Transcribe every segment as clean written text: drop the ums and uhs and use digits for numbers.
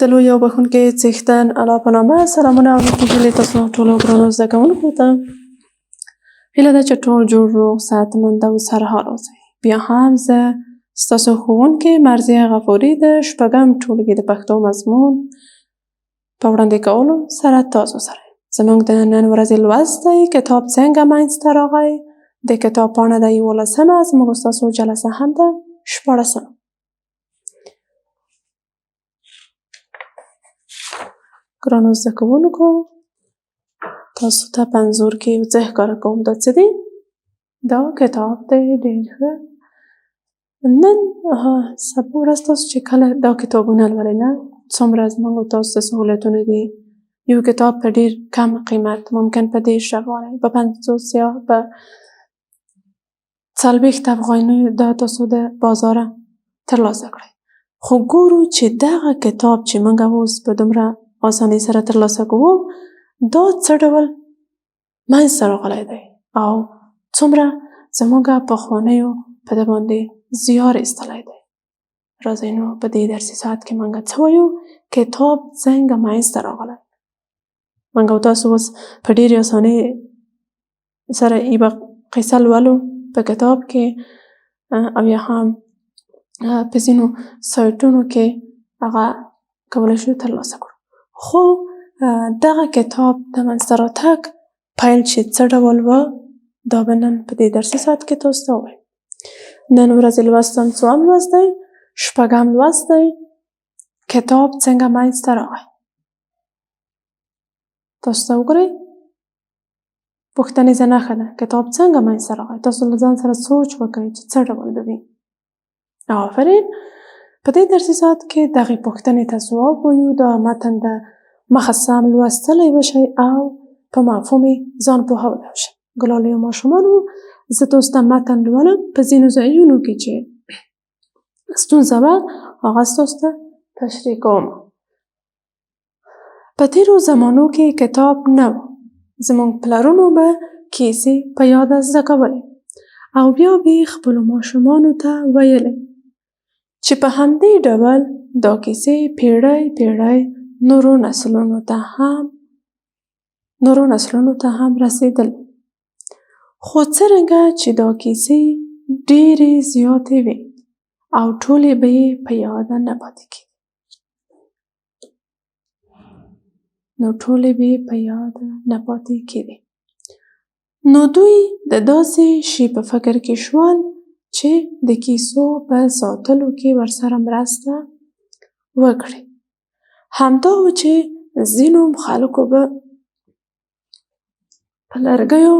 د لوی او بښونکي څښتن الله په نامه سلامونه او نیکې هیلې تاسو ټولو ګرانو زده کوونکو ته هیله ده چې ټول جوړ روغ صحتمند او سرحال اوسئ. بیا هم زه ستاسو ښوونکې مرضیه غفوري د شپږم ټولګي د پښتو مضمون په وړاندې کولو سره تاسو سره زموږ د نن ورځې لوست دی کتاب څنګه منځته راغی. د کتاب پاڼه ده 11 زموږ ستاسو جلسه هم ده 14. ګرانو زده کوونکو تاسو ته په انځور کې یو څه ښکاره کوم. دا څه دی؟ دا کتاب دی. ډېر ښه. نن سبا ورځ تاسو چې کله دا کتابونه لولئ نه څومره زموږ تاسو ته سهولتونه دي. یو کتاب په ډېر کم قیمت ممکن په 10 افغانۍ په 50 یا په 40 افغانیو دا تاسو د بازاره ترلاسه کړئ. خو ګورو چې دغه کتاب چې موږ اوس په دومره اسانۍ سره ترلاسه کوو دا څه ډول منځته راغلی دی او څومره زموږ پخوانیو په ده باندې زیار ایستلی دی. راځئ نو په دې درسي ساعت کې موږ څه وایو؟ کتاب څنګه منځته راغلی. موږ او تاسو اوس په ډېرې اسانۍ سره یوه قصه لولو په کتاب کې او یا هم په ځینو سایټونو کې هغه کولی شو ترلاسه کړو. خو دغه کتاب د منځته راتګ پیل چې څه ډول و دا به نن په دې درسي ساعت کې تاسو ته ووایم. نن ورځې لوست هم څوم لوست دی؟ شپږم لوست دی. کتاب څنګه منځته راغی. تاسو ته وګورئ پوښتنیزه نښه ده. کتاب څنګه منځته راغی. تاسو له ځان سره سوچ وکړئ چې څه ډول به وي. آفرین. په دې درسي ساعت کې دغې پوښتنې ته ځواب وایو. دا متن د مخه سم لوستلی وشئ او په مفهوم یې ځان پوهولی وشئ. ګلالیو ماشومانو زه تاسو ته متن لولم په ځینو ځایونو کې چې ستونزه وه هغه ستاسو ته تشریح کوم. په تېرو زمانو کې کتاب نه و. زموږ پلرونو به کیسې په یاده زده کولې او بیا به یې خپلو ماشومانو ته ویلې چې په همدې ډول دا کیسې پیړۍ پیړۍ نورو نسلونو ته هم رسېدلې. خو څرنګه چې دا کیسې ډېرې زیاتې وې او ټولې به یې په یاده نه پاتې کېدې. نو دوی د داسې شي په فکر کې شول چې د کیسو په ساتلو کې ورسره مرسته وکړي. همدا و چې ځینو خلکو به په لرګیو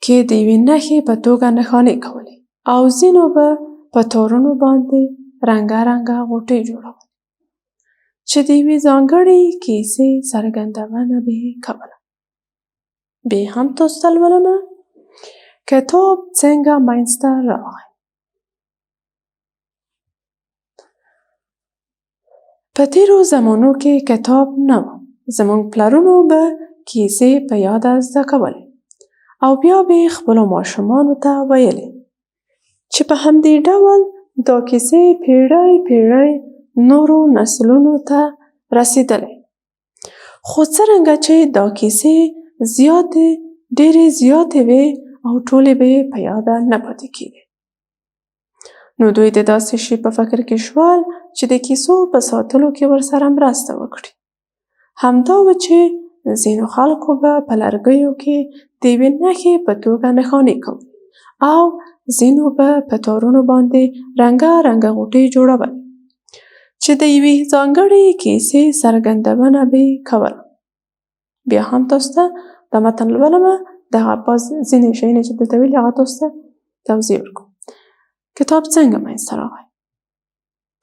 کې د یوې نښې په توګه نښانې کولې او ځینو به په تارونو باندې رنګه رنګه غوټې جوړولې چې د یوې ځانګړې کیسې څرګندونه به یې کوله. بیا هم تاسو ته لولمه کتاب څنګه منځته راغی. په تېرو زمانو کې کتاب نه و. زموږ پلرونو به کیسې په یاده زده کولې او بیا به یې خپلو ماشومانو ته ویلې چې په همدې ډول دا کیسې پیړۍ پیړۍ نورو نسلونو ته رسېدلې. خو څرنګه چې دا کیسې ډېرې زیاتې وې او ټولې به یې په یاده نه پاتې کېدې. نو دوی د داسې شي په فکر کې شول چې د کیسو په ساتلو کې ورسره مرسته وکړي. همدا و چې ځینو خلکو به په لرګیو کې د یوې نښې په توګه نښانې کولې او ځینو به په تارونو باندې رنګه رنګه غوټې جوړولې چې د یوې ځانګړې کیسې څرګندونه به یې کوله. بیا هم تاسو ته دا متن لولمه. دغه ځینې شیونه چې دلته ویلي هغه تاسو ته توضیح ورکوم. کتاب څنګه منځته راغی.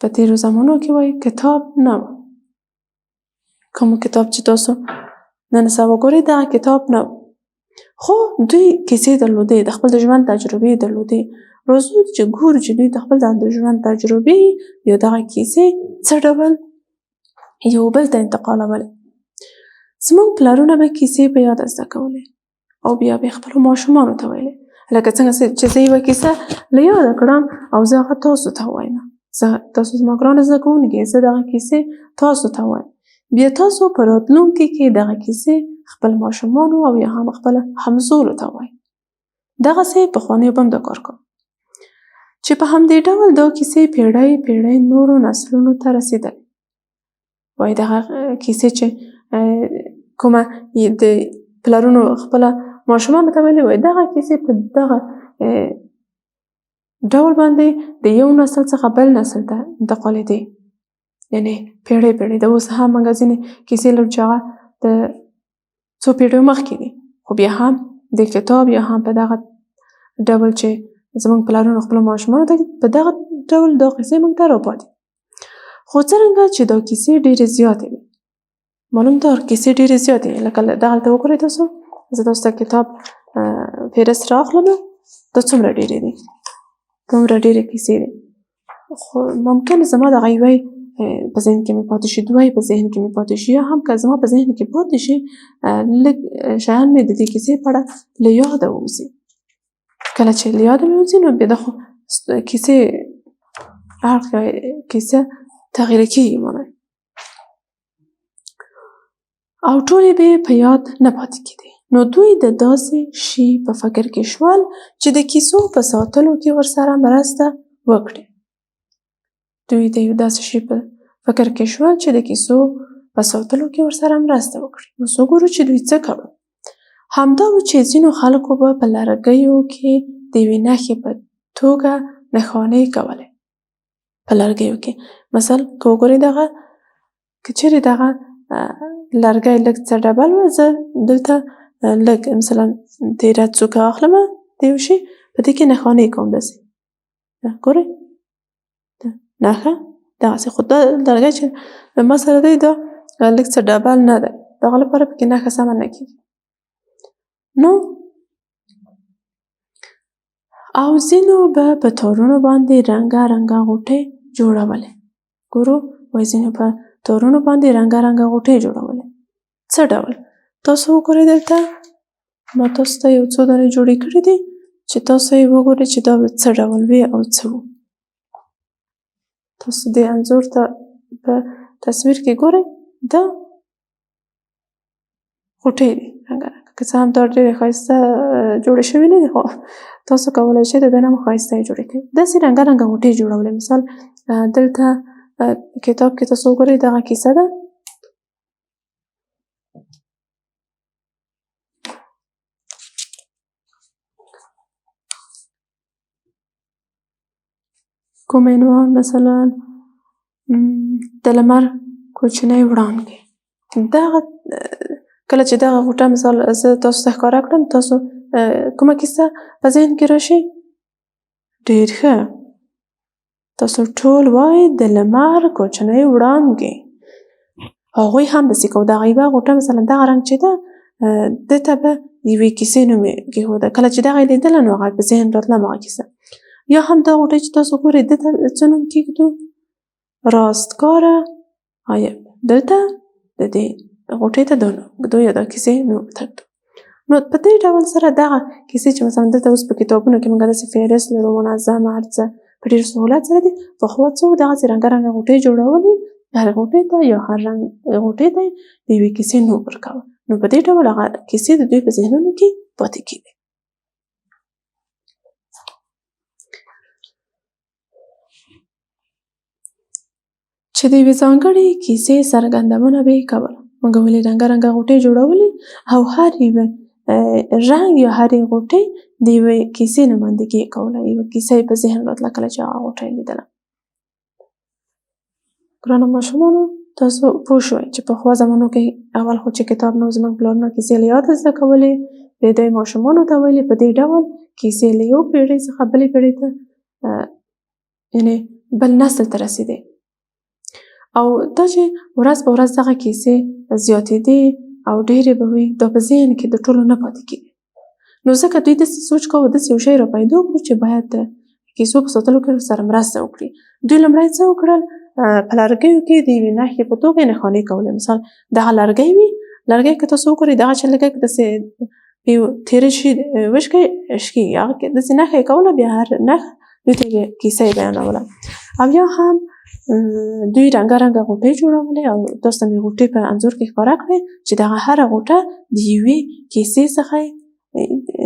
په تېرو زمانو کې وایي کتاب نه و. کوم کتاب چې تاسو نن سبا ګورئ دغه کتاب نه و. خو دوی کیسې درلودې د خپل د ژوند تجربې درلودې. راځو چې ګورو چې دوی د خپل د ژوند تجربې یا دغه کیسې څه ډول یو بل ته انتقالولې. زموږ پلرونه به کیسې په یاده زده کولې او بیا به یې خپلو ماشومانو ته ویلې. لکه څنګه چې زه یوه کیسه له یاده کړم او زه هغه تاسو ته ووایم. تاسو زما ګرانو زده کوونکي، زه دغه کیسې تاسو ته وایم. بیا تاسو په راتلونکي کې دغه کیسې خپل ماشومانو او یا هم خپل همزولو ته وایئ. دغسې پخوانیو به هم دا کار کوه. چې په همدې ډول دا کیسې پیړۍ پیړۍ نورو نسلونو ته رسېدلې. وایي دغه کیسې چې کومه د پلرونو خپله ماشومانو ته ویلې، وایي دغه کیسې په دغه ډول باندې د یو نسل څخه بل نسل ته انتقالېدې. یعنې پیړۍ پیړۍ. د اوس هم موږ ځینې کیسې لرو چې هغه د څو پیړیو مخکې دي، خو بیا هم د کتاب یا هم په دغه ډول چې زموږ پلرونو خپلو ماشومانو ته په دغه ډول دا کیسې موږ ته راپاتې. خو څرنګه چې دا کیسې ډېرې زیاتې وي، معلوم دا کیسې ډېرې زیاتې وي، لکه دغلته وګورئ تاسو، زه تاسو ته کتاب فهرست رااخلم، دا څومره ډېرې دي، دومره ډېرې کیسې دي. خو ممکن زما دغه یوی په ذهن کې مې پاتې شي، دوی په ذهن کې مې پاتې شي، یا هم که زما په ذهن کې پاتې شي لږ شیان مې د دې کیسې په اړه له یاده ووځي. کله چې له یاده مې وځي نو بیا دا خو کیسې هر کیسه تغییر کېږي معنی، او ټولې به یې په یاد نه پاتې کېدې. نو دوی د داسې شي په فکر کې شول چې د کیسو په ساتلو کې ورسره مرسته وکړي. دوی د یو داسې شي په فکر کې شول چې د کیسو په ساتلو کې ورسره مرسته وکړي. اوس وګورو چې دوی څه کول. همدا و چې ځینو خلکو به په لرګیو کې د یوې نښې په توګه نښانې کولې. په لرګیو کې مثلا که وګورئ دغه که چیرې دغه لرګی لږ څه ډبل و، زه دلته لږ مثلا تیره څوکه اخلم د یو شي، په دې کې نښانې کوم داسې. ګورئ نښه دغسې. خو دا لرګی چې ما سره دی دا لږ څه ډبل نه دی، د هغه لپاره پکې نښه سمه نه کېږي. نو او ځینو به په تارونو باندې رنګه رنګه غوټې جوړولې. ګورو وایي ځینو په تارونو باندې رنګه رنګه غوټې جوړولې. څه ډول؟ تاسو وګورئ دلته ما تاسو ته یو څو دانې جوړې کړي دي چې تاسو یې وګورئ چې دا به څه ډول وي او څه وو. تاسو دې انځور ته په تصویر کې ګورئ، دا غوټې دي رنګه رنګه. که څه هم دا ډېرې ښایسته جوړې شوي نه دي، خو تاسو کولی شئ د دې نه هم ښایسته یې جوړې کړئ. داسې رنګه رنګه غوټې جوړولې. مثال دلته کتاب کې تاسو وګورئ دغه کیسه ده. کوم عنوان مثلا د لمر کوچنی وړانګې. دغه کله چې دغه غوټه مثال زه تاسو ته ښکاره کړم، تاسو کومه کیسه په ذهن کې راشي؟ ډېر ښه، تاسو ټول وایئ د لمر کوچنی وړانګې. هغوی هم داسې کوو. دغه یوه غوټه مثلا دغه رنګ چې ده، دې ته به یوې کیسې نوم یې کېښوده. کله چې دغه یې لیدله نو هغه په ذهن راتله همغه کیسه. یا هم دا غوټۍ چې تاسو ګورئ دې ته څه نوم کېږدو؟ راستکاره عیب. دلته د دې غوټۍ ته دا نوم ږدو یا دا کیسې نوم تږدو. نو په دې ډول سره دغه کیسې چې مثلا دلته اوس په کتابونو کې موږ داسې فهرست لرو منظم هر څه په ډېر سهولت سره دي. پخوا څه وو؟ دغسې رنګه رنګه غوټۍ جوړولې، هر غوټۍ ته یا هر رنګ غوټۍ ته د یوې کیسې نوم ورکاوه. نو په دې ډول هغه کیسې د دوی په ذهنونو کې پاتې کېدې. چې د یوې ځانګړې کیسې څرګندونه به یې کوله. موږ ولې رنګه رنګه غوټۍ جوړولې او هر یوه رنګ یا هرې غوټۍ د یوې کیسې نمایندګي یې کوله. یوه کیسه یې په ذهن راتله کله چې هغه غوټۍ لیدله. ګرانو ماشومانو، تاسو پوه شوئ چې پخوا زمانو کې اول خو چې کتاب نه و، زموږ پلرونو کیسې له یاده زده کولې، بیا دوی ماشومانو ته ویلې. په دې ډول کیسې له یو پیړۍ څخه بلې پیړۍ ته یعنې بل نسل ته رسېدې. او دا چې ورځ په ورځ دغه کیسې زیاتېدې او ډېرې به وي، دا په ذهن کې د ټولو نه پاتې کېدې. نو ځکه دوی داسې سوچ کاوه، داسې یو شی را پیدا کړو چې باید د کیسو په ساتلو کې ورسره مرسته وکړي. دوی لومړی څه وکړل؟ په لرګیو کې د یوې نښې په توګه یې نښانې کولې. مثال دغه لرګی وي، لرګی که تاسو وګورئ دغه چې لږ داسې په یو تېره شي وشکئ شکېږي، هغه کې داسې نښه یې کوله، بیا هر نښه دوی ته یې کیسه یې بیانوله. او یا هم دوی رنګه غوټې جوړولې او تاسو ته مې غوټې په انځور کې ښکاره کړې چې دغه هره غوټه د یوې کیسې څخه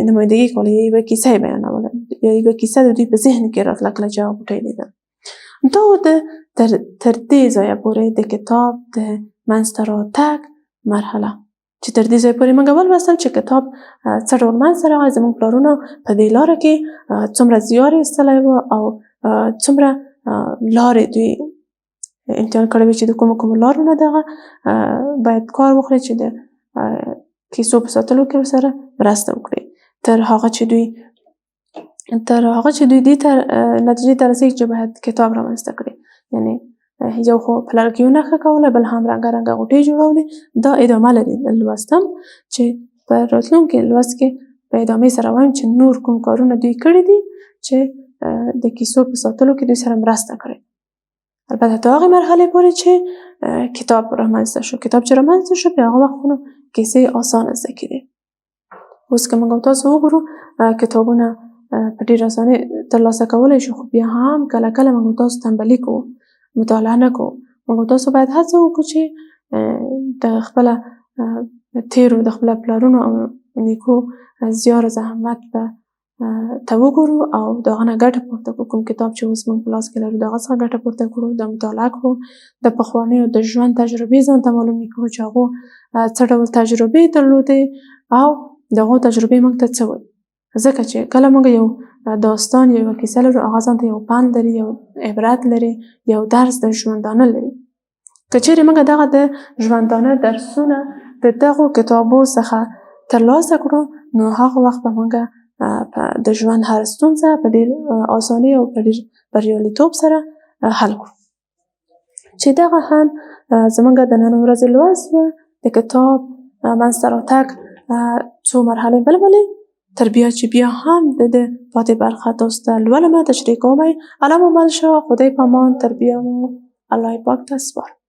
نمایندګي کوله، یوه کیسه یې بیانوله، یوه کیسه د دوی په ذهن کې راتله کله چې هغه غوټې لیدل. دا تر دې ځایه پورې د کتاب د منځته راتګ مرحله چې تر دې ځایه پورې موږ ولوستل چې کتاب څه ډول منځته راغی، زموږ پلارونو په دې لاره کې څومره زیار ایستلی و او څومره لارې دوی امتحان کړی وي چې د کومو لارو نه دغه باید کار وکړي چې د کیسو په ساتلو کې ورسره مرسته وکړي تر هغه چې دوی دې ته نتیجې ته رسېږي چې باید کتاب رامنځته کړي. یعنې یو خو پلار کې یو نښه کوله، بل هم رنګه غوټې جوړولې. دا ادامه لري لوستم چې په راتلونکي لوست کې په ادامې سره وایم چې نور کوم کارونه دوی کړي دي چې د کیسو په ساتلو کې دوی سره مرسته کړې. البته تا هغې مرحلې پورې چې کتاب رامنځته شو. کتاب چې رامنځته شو په هغه وختونو کیسې اسانه زده کېدې. اوس که موږ تاسو وګورو کتابونه په ډېره اسانۍ ترلاسه کولی شو، خو بیا هم کله موږ تاسو تنبلي کوو، مطالعه نه کوو. موږ تاسو باید هڅه وکړو چې د خپله تېرو د خپله پلارونو او نیکو زیار زحمت ته وګورو او د هغه نه ګټه پورته کړو. کوم کتاب چې اوس موږ په لاس کې لرو د هغه څخه ګټه پورته کړو، د مطالعه کړو، د پخوانیو د ژوند تجربې ځان ته معلومې کړو چې هغو څه ډول تجربې درلودې او د هغو تجربې موږ ته څه وایي. ځکه چې کله موږ یو داستان یا یوه کیسه لرو، هغه ځان ته یو پند لري، یو عبرت لري، یو درس د ژوندانه لري. که چیرې موږ دغه د ژوندانه درسونه د دغو کتابو څخه ترلاسه کړو، نو هغه وخت به موږ د ژوند هر ستونزه په ډېر اسانۍ او په ډېر بریالیتوب سره حل کړو. چې دغه هم زموږ د نن ورځې لوست و د کتاب منځته راتګ څو مرحلې بلبلې، تر بیا چې بیا هم د پاتې برخه تاسو ته لولمه، تشریح کوم. الله مو مل شه. خدای په امان. تر بیا مو الله پاک ته سپارم.